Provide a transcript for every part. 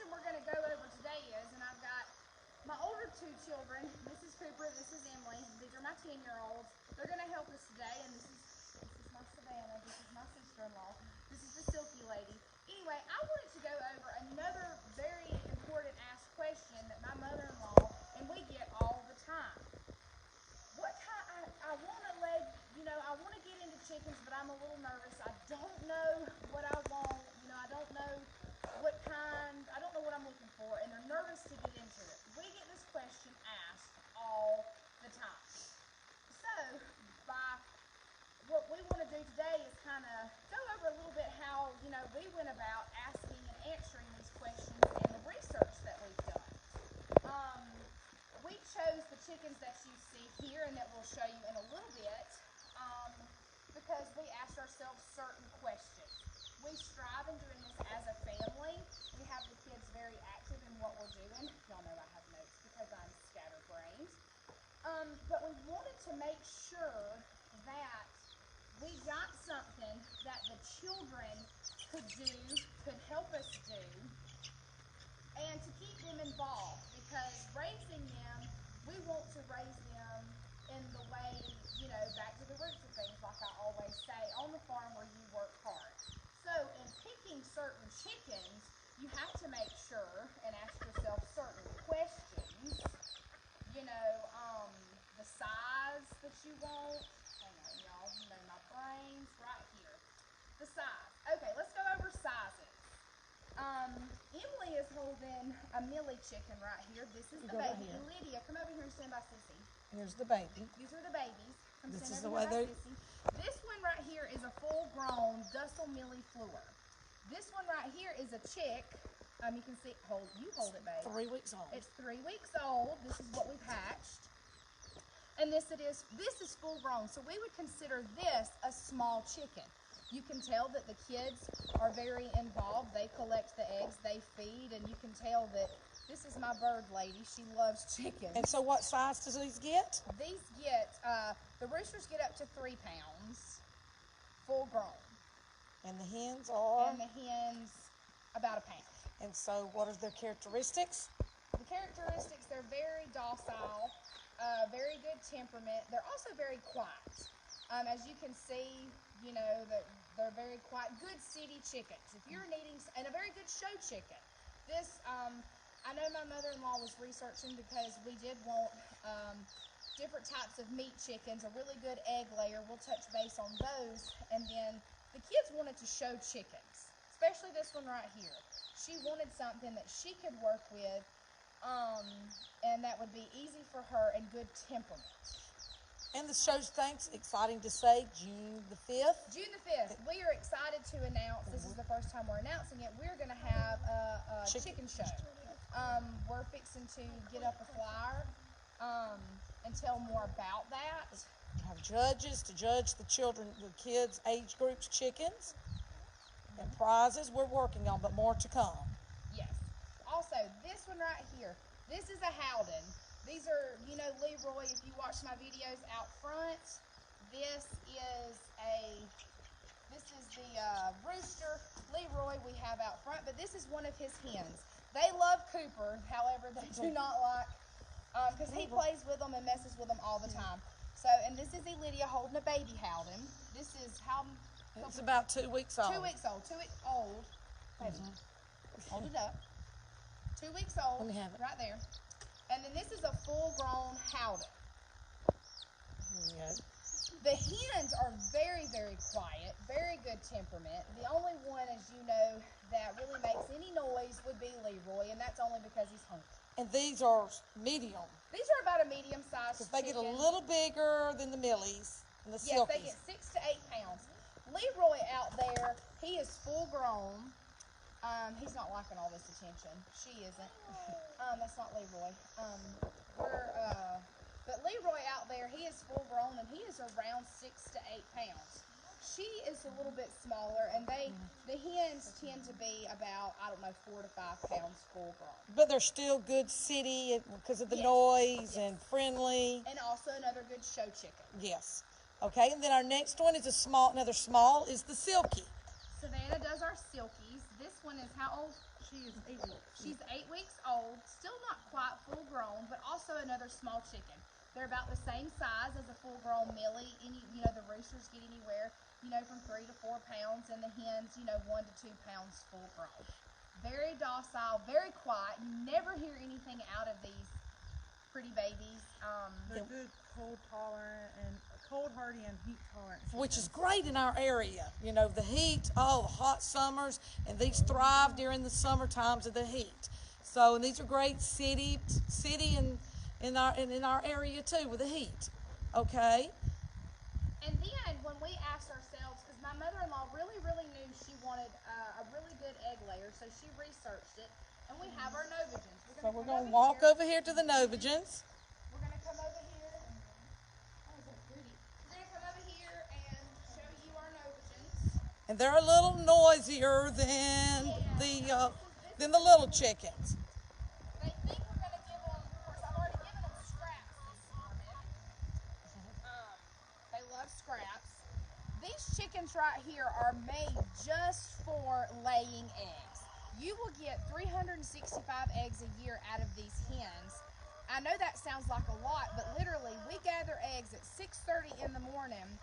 question we're going to go over today is, and I've got my older two children, this is Cooper, this is Emily, these are my 10-year-olds. They're going to help us today, and this is my Savannah, this is my sister-in-law, this is the Silky lady. Anyway, I wanted to go over another very important asked question that my mother-in-law and we get all the time. What kind, I want to I want to get into chickens, but I'm a little nervous. I don't know what I want, I don't know what kind, I don't know what I'm looking for, and they're nervous to get into it. We get this question asked all the time. So, what we want to do today is kind of go over a little bit how, we went about asking and answering these questions and the research that we've done. We chose the chickens that you see here and that we'll show you in a little bit because we asked ourselves certain questions. We strive in doing this as a family. We have the kids very active in what we're doing. Y'all know I have notes because I'm scatterbrained. But we wanted to make sure that we got something that the children could do, could help us do, and to keep them involved, because raising them, we want to raise them in the way, back to the roots of things, like I always say, on the farm where you work hard. So in picking certain chickens, you have to make sure and ask yourself certain questions, the size that you want. Hang on, y'all, my brain's right here. The size. Okay, let's go over sizes. Emily is holding a Millie chicken right here. This is the baby. Right, Lydia, come over here and stand by Sissy. Here's the baby. These are the babies. Come this stand is over the way here by Sissy. This one right here is a full-grown Dussel Millie Fleur. This one right here is a chick. You can see. You hold it, babe. 3 weeks old. It's 3 weeks old. This is what we've hatched. And this is full-grown. So we would consider this a small chicken. You can tell that the kids are very involved. They collect the eggs, they feed, and you can tell that this is my bird lady. She loves chicken. And so what size does these get? These get, the roosters get up to 3 pounds, full grown. And the hens are? And the hens, about a pound. And so what are their characteristics? The characteristics, they're very docile, very good temperament. They're also very quiet. As you can see, that they're very quiet, good city chickens. If you're needing, and a very good show chicken. This, I know my mother-in-law was researching because we did want different types of meat chickens, a really good egg layer. We'll touch base on those. And then the kids wanted to show chickens, especially this one right here. She wanted something that she could work with, and that would be easy for her and good temperament. And the show's thanks, exciting to say, June the 5th. June the 5th. We are excited to announce, this is the first time we're announcing it, we're going to have a chicken show. We're fixing to get up a flyer and tell more about that. Have judges to judge the kids' age groups' chickens. And prizes we're working on, but more to come. Yes. Also, this one right here, this is a Howden. These are, Leroy, if you watch my videos out front, this is the rooster Leroy we have out front, but this is one of his hens. They love Cooper, however, they do not like, because he plays with them and messes with them all the time. So, and this is Lydia holding a baby Howden. This is how... It's about 2 weeks old. 2 weeks old. 2 weeks old. Hold it up. 2 weeks old. Let me have it. Right there. And then this is a full-grown Howden. Yes. The hens are very, very quiet, very good temperament. The only one, as you know, that really makes any noise would be Leroy, and that's only because he's hungry. And these are medium. These are about a medium-sized chicken. They get a little bigger than the Millies and the Silkies. Yes, they get 6 to 8 pounds. Leroy out there, he is full-grown. He's not liking all this attention. She isn't. That's not Leroy. But Leroy out there, he is full-grown, and he is around 6 to 8 pounds. She is a little bit smaller, and the hens tend to be about, 4 to 5 pounds full-grown. But they're still good city because of the noise and friendly. And also another good show chicken. Yes. Okay, and then our next one is another small, is the Silky. Savannah does our Silkies. This one is how old? she is 8 weeks. She's 8 weeks old, still not quite full grown, but also another small chicken. They're about the same size as a full-grown Millie. The roosters get anywhere, from 3 to 4 pounds, and the hens, 1 to 2 pounds full grown. Very docile, very quiet. You never hear anything out of these pretty babies. They're good cold tolerant and cold hardy and heat tolerant. Which is great in our area. The heat, the hot summers, and these thrive during the summer times of the heat. So, and these are great city and in our area too with the heat. Okay. And then when we asked ourselves, because my mother-in-law really, really knew she wanted a really good egg layer, so she researched it, and we have our Novagens. So we're going to walk over here to the Novagens. We're going to come over here. Oh, is that pretty? We're going to come over here and show you our Novagens. And they're a little noisier than the little chickens. They think we're going to give them, of course, I've already given them scraps this morning. They love scraps. These chickens right here are made just for laying eggs. You will get 365 eggs a year out of these hens. I know that sounds like a lot, but literally we gather eggs at 6:30 in the morning,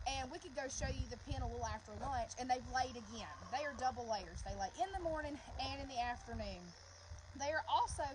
and we could go show you the pen a little after lunch, and they've laid again. They are double layers. They lay in the morning and in the afternoon. They are also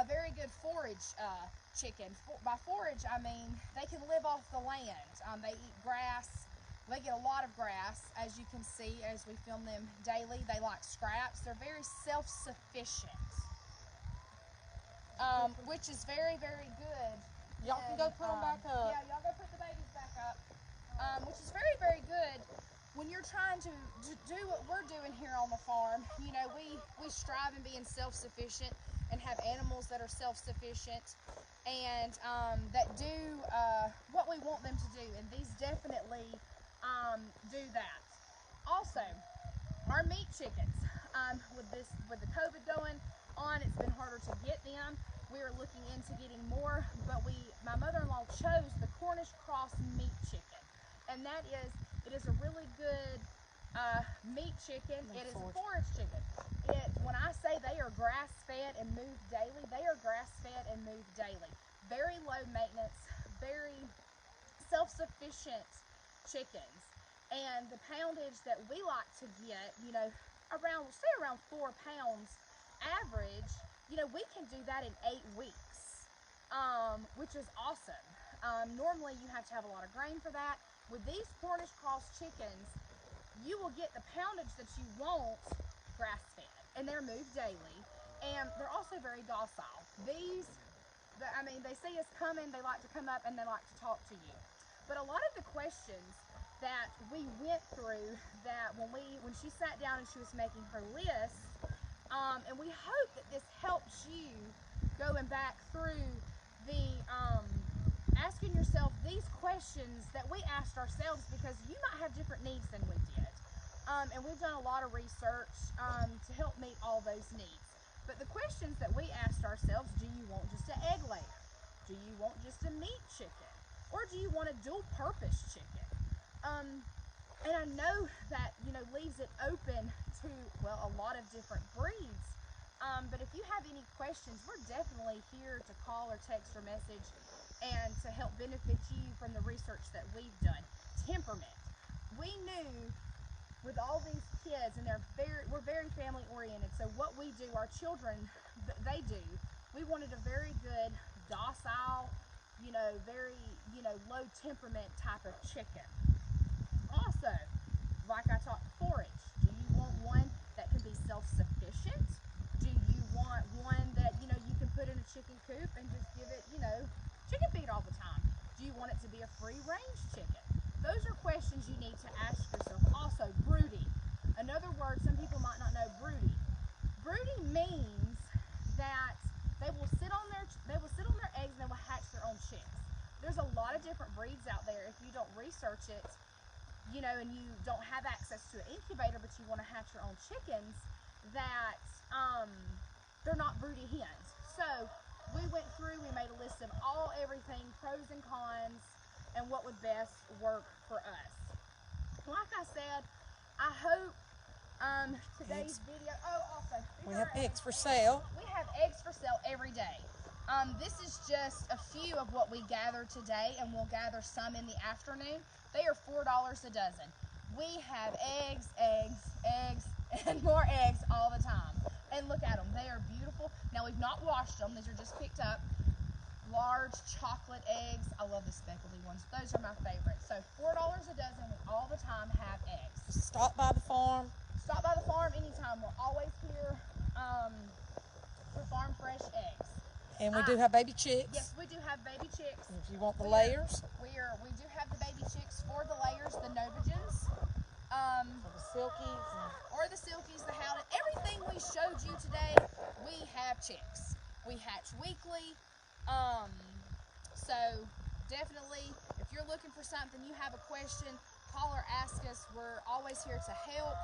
a very good forage chicken. By forage, I mean they can live off the land. They eat grass. They get a lot of grass, as you can see as we film them daily. They like scraps. They're very self-sufficient, which is very, very good. Y'all can go put them back up. Yeah, y'all go put the babies back up, which is very, very good. When you're trying to do what we're doing here on the farm, we strive in being self-sufficient and have animals that are self-sufficient and that do what we want them to do, and these definitely do that. Also, our meat chickens, with the COVID going on, it's been harder to get them. We are looking into getting more, but my mother-in-law chose the Cornish cross meat chicken, and it is a really good meat chicken. It is a forage chicken. When I say they are grass-fed and moved daily, they are grass-fed and moved daily. Very low maintenance, very self-sufficient chickens. And the poundage that we like to get, around 4 pounds average, we can do that in 8 weeks, which is awesome. Normally you have to have a lot of grain for that. With these Cornish cross chickens, you will get the poundage that you want grass-fed, and they're moved daily, and they're also very docile. They see us coming, they like to come up, and they like to talk to you. But a lot of the questions that we went through, that when she sat down and she was making her list, and we hope that this helps you going back through the asking yourself these questions that we asked ourselves, because you might have different needs than we did, and we've done a lot of research to help meet all those needs. But the questions that we asked ourselves: do you want just an egg layer? Do you want just a meat chicken? Or do you want a dual-purpose chicken? And I know that, leaves it open to, a lot of different breeds. But if you have any questions, we're definitely here to call or text or message and to help benefit you from the research that we've done. Temperament. We knew with all these kids, and we're very family oriented, so what we do, our children, they do, we wanted a very good, docile, very, low temperament type of chicken. Also, like I talked, forage. Do you want one that can be self-sufficient? Do you want one that, you can put in a chicken coop and just give it, chicken feed all the time? Do you want it to be a free-range chicken? Those are questions you need to ask yourself. Also, brooding. Another word some people might not know, brooding. Brooding means that they will sit on their eggs and they will hatch their own chicks. There's a lot of different breeds out there. If you don't research it, and you don't have access to an incubator, but you want to hatch your own chickens, that they're not broody hens. So we went through, we made a list of everything, pros and cons, and what would best work for us. Like I said, I hope Today's video. Oh, also We have eggs for sale. We have eggs for sale every day. This is just a few of what we gathered today, and we'll gather some in the afternoon. They are $4 a dozen. We have eggs, and more eggs all the time. And look at them. They are beautiful. Now, we've not washed them. These are just picked up. Large chocolate eggs. I love the speckledy ones. Those are my favorites. So $4 a dozen. We all the time have eggs. Just stop by the farm. Stop by the farm anytime. We're always here for farm fresh eggs. And we do have baby chicks. Yes, we do have baby chicks. If you want the layers. We do have the baby chicks for the layers, the Novagens. For the silkies. Or the silkies, the howden. Everything we showed you today, we have chicks. We hatch weekly. So definitely, if you're looking for something, you have a question, call or ask us. We're always here to help.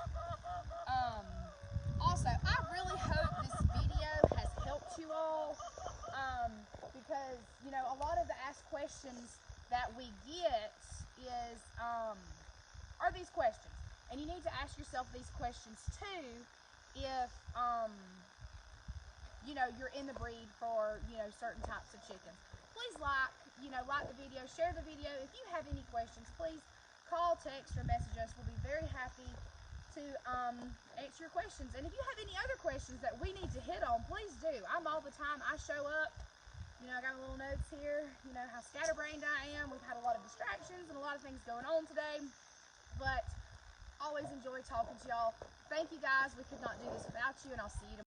Also, I really hope this video has helped you all, because, you know, a lot of the asked questions that we get is, are these questions. And you need to ask yourself these questions too if, you know, you're in the breed for, you know, certain types of chickens. Please like the video, share the video. If you have any questions, please call, text, or message us. We'll be very happy to answer your questions. And if you have any other questions that we need to hit on, please do. I'm all the time. I show up. You know, I got little notes here. You know how scatterbrained I am. We've had a lot of distractions and a lot of things going on today. But always enjoy talking to y'all. Thank you guys. We could not do this without you, and I'll see you tomorrow.